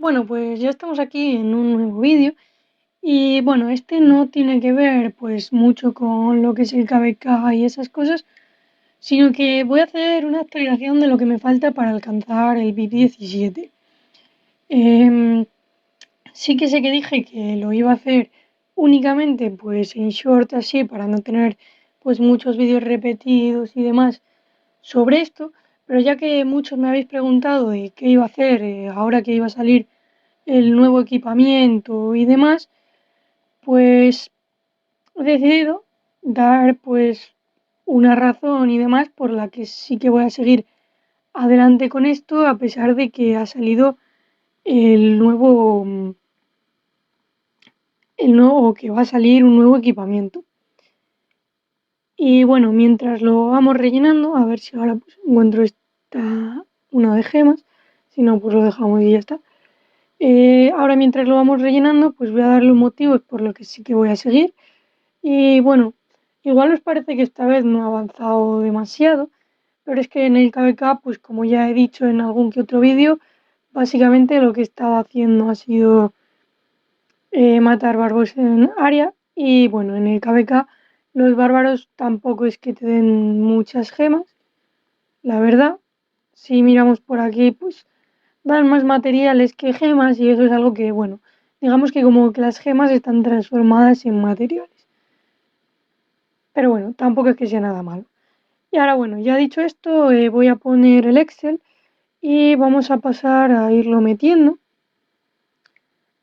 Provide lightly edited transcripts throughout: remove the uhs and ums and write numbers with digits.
Bueno, pues ya estamos aquí en un nuevo vídeo y bueno, este no tiene que ver pues mucho con lo que es el KBK y esas cosas, sino que voy a hacer una actualización de lo que me falta para alcanzar el VIP 17. Em, sí que sé que dije que lo iba a hacer únicamente pues en short así para no tener pues muchos vídeos repetidos y demás sobre esto, pero ya que muchos me habéis preguntado de qué iba a hacer ahora que iba a salir el nuevo equipamiento y demás, pues he decidido dar pues una razón y demás por la que sí que voy a seguir adelante con esto a pesar de que ha salido el nuevo o que va a salir un nuevo equipamiento. Y bueno, mientras lo vamos rellenando, a ver si ahora pues encuentro esta una de gemas, si no pues lo dejamos y ya está. Ahora mientras lo vamos rellenando, pues voy a darle un motivo por lo que sí que voy a seguir. Y bueno, igual os parece que esta vez no ha avanzado demasiado, pero es que en el KBK, pues como ya he dicho en algún que otro vídeo, básicamente lo que estaba haciendo ha sido matar bárbaros en área y bueno, en el KBK los bárbaros tampoco es que te den muchas gemas, la verdad. Si miramos por aquí, pues dan más materiales que gemas y eso es algo que, bueno, digamos que como que las gemas están transformadas en materiales. Pero bueno, tampoco es que sea nada malo. Y ahora bueno, ya dicho esto, voy a poner el Excel y vamos a pasar a irlo metiendo.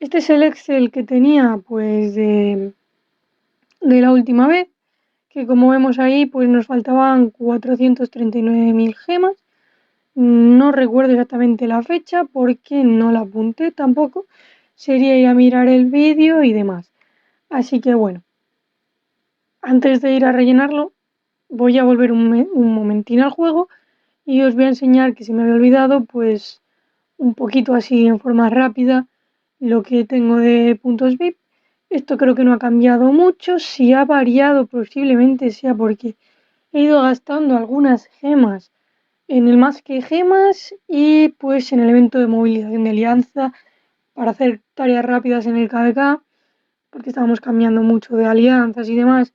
Este es el Excel que tenía pues de la última vez, que como vemos ahí pues nos faltaban 439.000 gemas. No recuerdo exactamente la fecha porque no la apunté tampoco. Sería ir a mirar el vídeo y demás. Así que bueno, antes de ir a rellenarlo, voy a volver un momentín al juego y os voy a enseñar que se me había olvidado pues un poquito así en forma rápida lo que tengo de puntos VIP. Esto creo que no ha cambiado mucho, si ha variado posiblemente sea porque he ido gastando algunas gemas en el más que gemas y pues en el evento de movilización de alianza para hacer tareas rápidas en el KDK, porque estábamos cambiando mucho de alianzas y demás,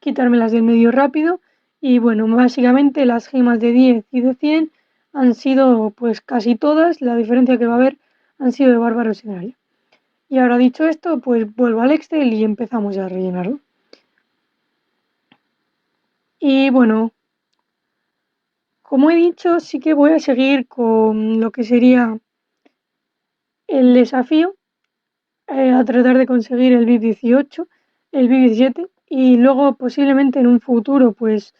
quitármelas del medio rápido y bueno, básicamente las gemas de 10 y de 100 han sido pues casi todas, la diferencia que va a haber han sido de bárbaros en área. Y ahora dicho esto, pues vuelvo al Excel y empezamos ya a rellenarlo. Y bueno, como he dicho, sí que voy a seguir con lo que sería el desafío, a tratar de conseguir el VIP 18, el VIP 17 y luego posiblemente en un futuro pues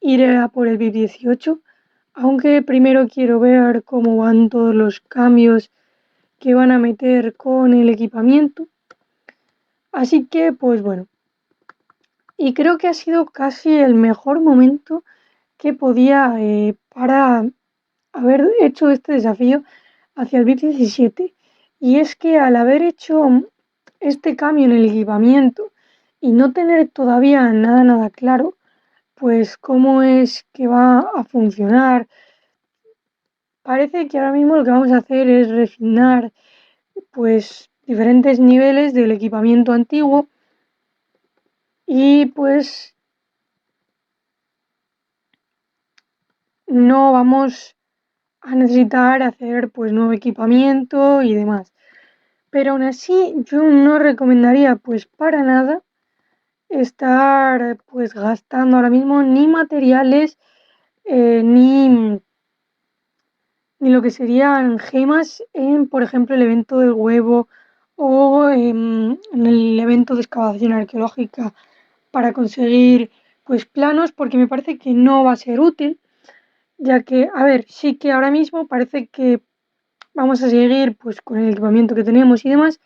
iré a por el VIP 18, aunque primero quiero ver cómo van todos los cambios que van a meter con el equipamiento. Así que, pues bueno, y creo que ha sido casi el mejor momento que podía para haber hecho este desafío hacia el VIP 17. Y es que al haber hecho este cambio en el equipamiento y no tener todavía nada claro, pues cómo es que va a funcionar. Parece que ahora mismo lo que vamos a hacer es refinar pues diferentes niveles del equipamiento antiguo y pues no vamos a necesitar hacer pues nuevo equipamiento y demás. Pero aún así yo no recomendaría pues para nada estar pues gastando ahora mismo ni materiales ni lo que serían gemas en, por ejemplo, el evento del huevo o en el evento de excavación arqueológica para conseguir pues planos, porque me parece que no va a ser útil, ya que, a ver, sí que ahora mismo parece que vamos a seguir pues con el equipamiento que tenemos y demás,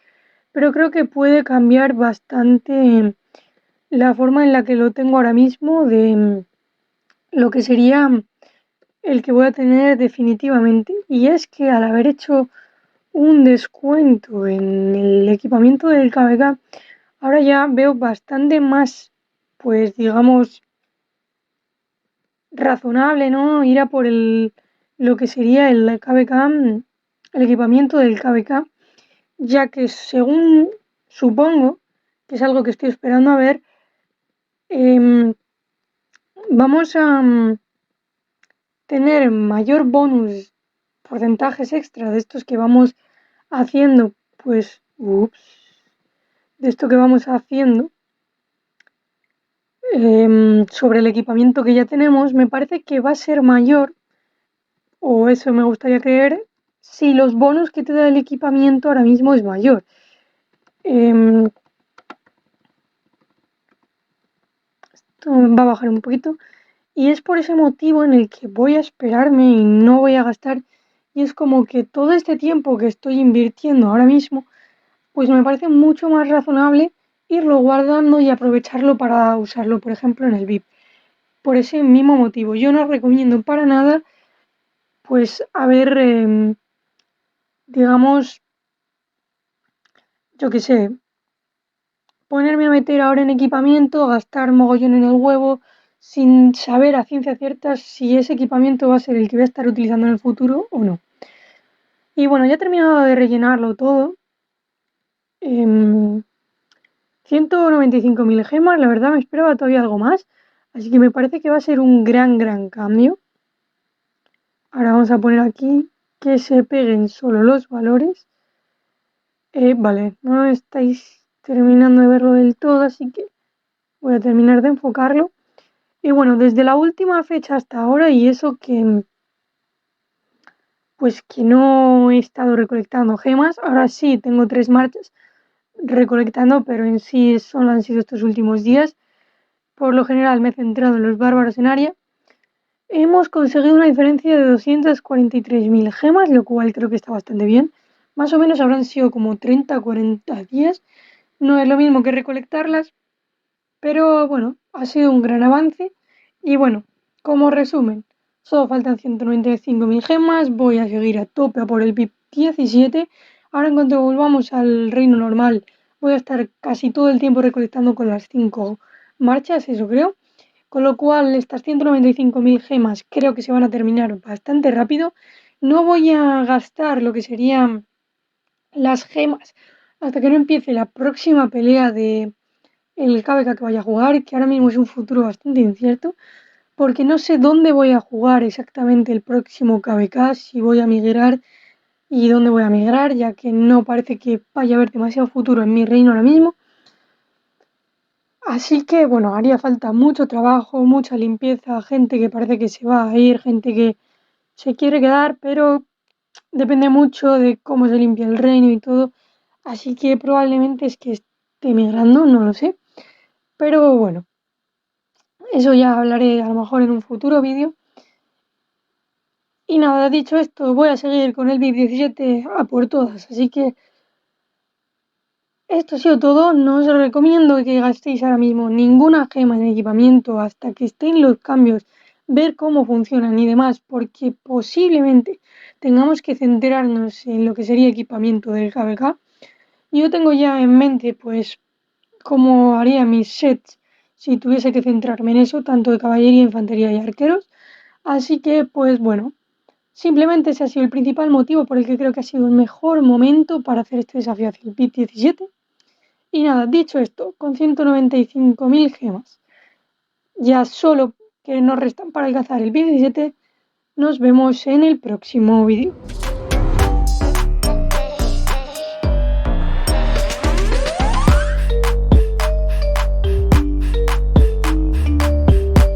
pero creo que puede cambiar bastante la forma en la que lo tengo ahora mismo de lo que sería el que voy a tener definitivamente. Y es que al haber hecho un descuento en el equipamiento del KBK, ahora ya veo bastante más, pues digamos, razonable, ¿no? Ir a por lo que sería el KBK el equipamiento del KVK, ya que según supongo, que es algo que estoy esperando a ver, vamos a tener mayor bonus, porcentajes extra de estos que vamos haciendo, pues, de esto que vamos haciendo sobre el equipamiento que ya tenemos, me parece que va a ser mayor, o eso me gustaría creer, si los bonus que te da el equipamiento ahora mismo es mayor. Esto va a bajar un poquito. Y es por ese motivo en el que voy a esperarme y no voy a gastar. Y es como que todo este tiempo que estoy invirtiendo ahora mismo, pues me parece mucho más razonable irlo guardando y aprovecharlo para usarlo, por ejemplo, en el VIP. Por ese mismo motivo, yo no recomiendo para nada, pues, digamos, yo qué sé, ponerme a meter ahora en equipamiento, gastar mogollón en el huevo, sin saber a ciencia cierta si ese equipamiento va a ser el que voy a estar utilizando en el futuro o no. Y bueno, ya he terminado de rellenarlo todo. 195.000 gemas, la verdad me esperaba todavía algo más. Así que me parece que va a ser un gran cambio. Ahora vamos a poner aquí que se peguen solo los valores. Vale, no estáis terminando de verlo del todo, así que voy a terminar de enfocarlo. Y bueno, desde la última fecha hasta ahora, y eso que pues que no he estado recolectando gemas, ahora sí tengo 3 marchas recolectando, pero en sí solo han sido estos últimos días. Por lo general me he centrado en los bárbaros en área. Hemos conseguido una diferencia de 243.000 gemas, lo cual creo que está bastante bien. Más o menos habrán sido como 30 o 40 días. No es lo mismo que recolectarlas, pero bueno, ha sido un gran avance. Y bueno, como resumen, solo faltan 195.000 gemas, voy a seguir a tope a por el VIP 17. Ahora en cuanto volvamos al reino normal, voy a estar casi todo el tiempo recolectando con las 5 marchas, eso creo. Con lo cual, estas 195.000 gemas creo que se van a terminar bastante rápido. No voy a gastar lo que serían las gemas hasta que no empiece la próxima pelea de el KVK que vaya a jugar, que ahora mismo es un futuro bastante incierto, porque no sé dónde voy a jugar exactamente el próximo KVK, si voy a migrar y dónde voy a migrar, ya que no parece que vaya a haber demasiado futuro en mi reino ahora mismo. Así que bueno, haría falta mucho trabajo, mucha limpieza, gente que parece que se va a ir, gente que se quiere quedar, pero depende mucho de cómo se limpia el reino y todo. Así que probablemente es que esté migrando, no lo sé. Pero bueno, eso ya hablaré a lo mejor en un futuro vídeo. Y nada, dicho esto, voy a seguir con el VIP 17 a por todas. Así que esto ha sido todo. No os recomiendo que gastéis ahora mismo ninguna gema en equipamiento hasta que estén los cambios, ver cómo funcionan y demás, porque posiblemente tengamos que centrarnos en lo que sería equipamiento del KVK. Yo tengo ya en mente, pues, cómo haría mis sets si tuviese que centrarme en eso, tanto de caballería, infantería y arqueros. Así que, pues bueno, simplemente ese ha sido el principal motivo por el que creo que ha sido el mejor momento para hacer este desafío hacia el PIT 17. Y nada, dicho esto, con 195.000 gemas, ya solo que nos restan para alcanzar el PIT 17, nos vemos en el próximo vídeo.